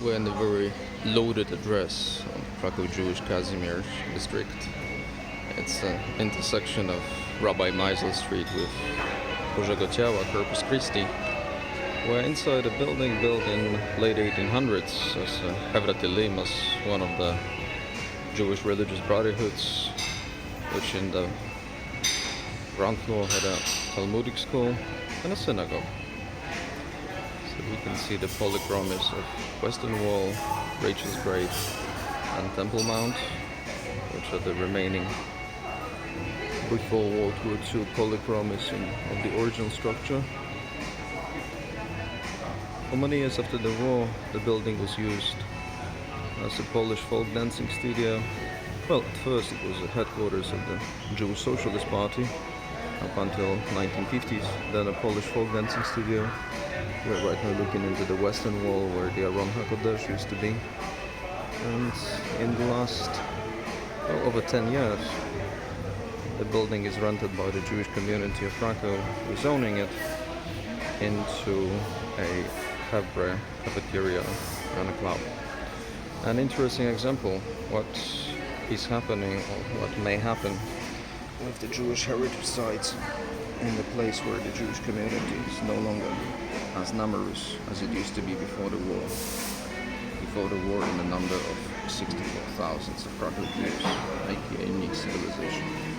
We're in a very loaded address on Krakow Jewish Kazimierz district. It's an intersection of Rabbi Meisel Street with Bożego Ciała, Corpus Christi. We're inside a building built in late 1800s as Hevre Tehilim, as one of the Jewish religious brotherhoods, which in the ground floor had a Talmudic school and a synagogue. So we can see the polychromies of Western Wall, Rachel's Grave and Temple Mount, which are the remaining before World War II polychromies of the original structure. For many years after the war, the building was used as a Polish folk dancing studio. Well, at first it was the headquarters of the Jewish Socialist Party up until 1950s, then a Polish folk dancing studio. We're right now looking into the Western Wall where the Aron HaKodesh used to be. And in the last over 10 years, the building is rented by the Jewish community of Krakow, rezoning it into a Hevre cafeteria and a club. An interesting example what is happening or what may happen with the Jewish heritage sites in the place where the Jewish community is no longer as numerous as it used to be before the war. Before the war, in the number of 64,000 of Krakow Jews, aka mixed civilization.